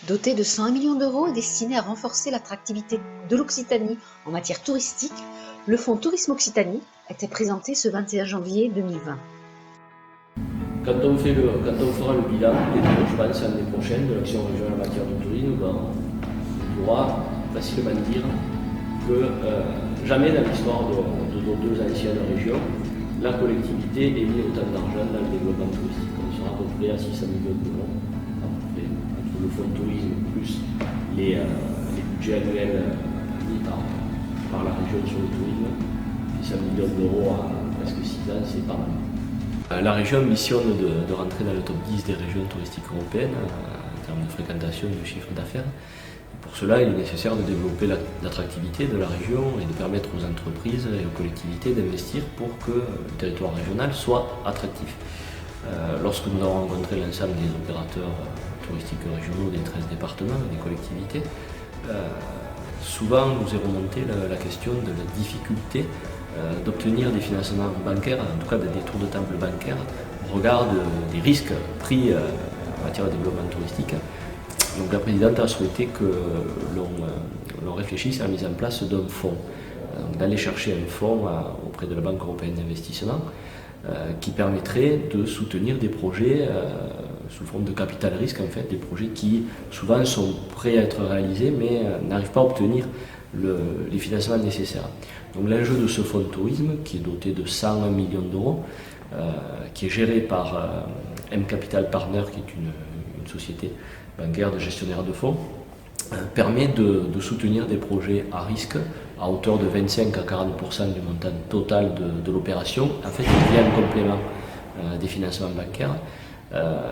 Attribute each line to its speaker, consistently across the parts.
Speaker 1: Doté de 101 millions d'euros et destiné à renforcer l'attractivité de l'Occitanie en matière touristique, le Fonds Tourisme Occitanie a été présenté ce 21 janvier 2020.
Speaker 2: Quand on fera le bilan, je pense l'année prochaine, de l'action régionale en matière de tourisme, on pourra facilement dire que jamais dans l'histoire de nos deux anciennes régions, la collectivité ait mis autant d'argent dans le développement touristique. On sera à peu près à 600 millions d'euros, à peu près, entre le fonds de tourisme plus les budgets annuels mis par la région sur le tourisme. 600 millions d'euros à presque 6 ans, c'est pas mal. La région ambitionne de rentrer dans le top 10 des régions touristiques européennes en termes de fréquentation et de chiffre d'affaires. Pour cela, il est nécessaire de développer l'attractivité de la région et de permettre aux entreprises et aux collectivités d'investir pour que le territoire régional soit attractif. Lorsque nous avons rencontré l'ensemble des opérateurs touristiques régionaux des 13 départements et des collectivités, souvent nous est remontée la question de la difficulté d'obtenir des financements bancaires, en tout cas des tours de table bancaires, au regard des risques pris en matière de développement touristique. Donc la présidente a souhaité que l'on réfléchisse à la mise en place d'un fonds, d'aller chercher un fonds auprès de la Banque européenne d'investissement qui permettrait de soutenir des projets sous forme de capital risque, en fait, des projets qui souvent sont prêts à être réalisés mais n'arrivent pas à obtenir les financements nécessaires. Donc l'enjeu de ce fonds de tourisme, qui est doté de 101 millions d'euros, qui est géré par M Capital Partner, qui est une société bancaire de gestionnaire de fonds, permet de soutenir des projets à risque à hauteur de 25 à 40% du montant total de l'opération. En fait, il y a un complément des financements bancaires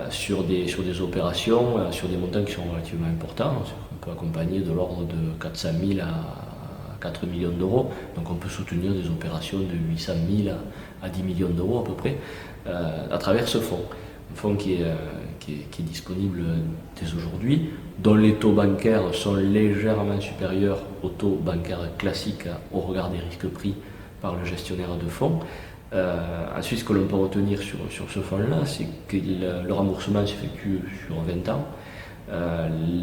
Speaker 2: sur des opérations, sur des montants qui sont relativement importants. On peut accompagner de l'ordre de 400 000 à 4 millions d'euros. Donc on peut soutenir des opérations de 800 000 à 10 millions d'euros à peu près à travers ce fonds. Un fonds qui est disponible dès aujourd'hui, dont les taux bancaires sont légèrement supérieurs aux taux bancaires classiques au regard des risques pris par le gestionnaire de fonds. Ensuite, ce que l'on peut retenir sur ce fonds-là, c'est que le remboursement s'effectue sur 20 ans.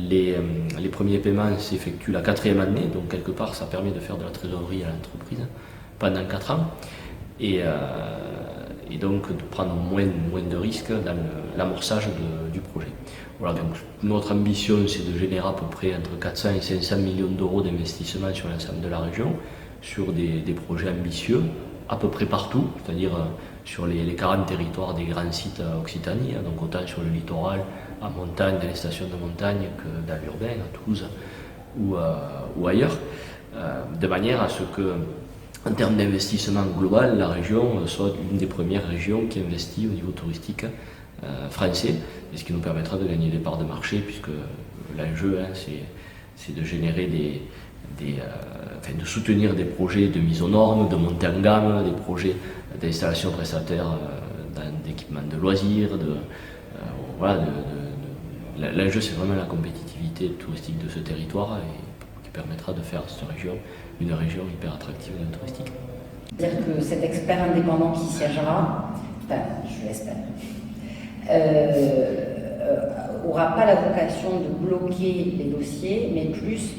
Speaker 2: Les premiers paiements s'effectuent la 4e année, donc quelque part ça permet de faire de la trésorerie à l'entreprise pendant 4 ans. Et donc de prendre moins de risques dans l'amorçage du projet. Voilà, donc notre ambition, c'est de générer à peu près entre 400 et 500 millions d'euros d'investissement sur l'ensemble de la région, sur des projets ambitieux, à peu près partout, c'est-à-dire sur les 40 territoires des grands sites Occitanie, donc autant sur le littoral, en montagne, dans les stations de montagne, que dans l'urbain, à Toulouse ou ailleurs, de manière à ce que, en termes d'investissement global, la région soit une des premières régions qui investit au niveau touristique français, et ce qui nous permettra de gagner des parts de marché, puisque l'enjeu, c'est de générer de soutenir des projets de mise aux normes, de montée en gamme, des projets d'installation prestataire d'équipements de loisirs. L'enjeu, c'est vraiment la compétitivité touristique de ce territoire et qui permettra de faire cette région une région hyper attractive et touristique.
Speaker 3: C'est-à-dire que cet expert indépendant qui siégera, je l'espère, n'aura pas la vocation de bloquer les dossiers, mais plus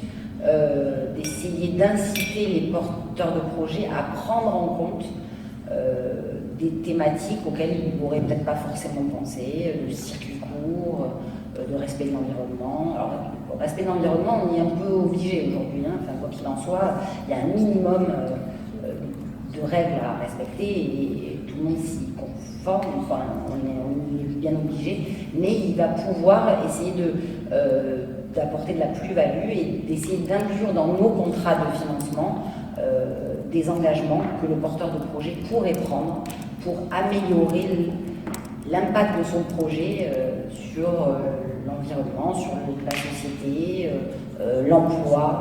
Speaker 3: d'essayer d'inciter les porteurs de projets à prendre en compte des thématiques auxquelles ils n'auraient peut-être pas forcément pensé, le circuit court, de respect de l'environnement. Alors, le respect de l'environnement, on y est un peu obligé aujourd'hui, enfin, quoi qu'il en soit, il y a un minimum de règles à respecter et tout le monde s'y conforme, enfin, on est bien obligé, mais il va pouvoir essayer d'apporter de la plus-value et d'essayer d'inclure dans nos contrats de financement des engagements que le porteur de projet pourrait prendre pour améliorer l'impact de son projet sur l'environnement, sur la société, l'emploi,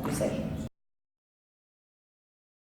Speaker 3: que sais-je.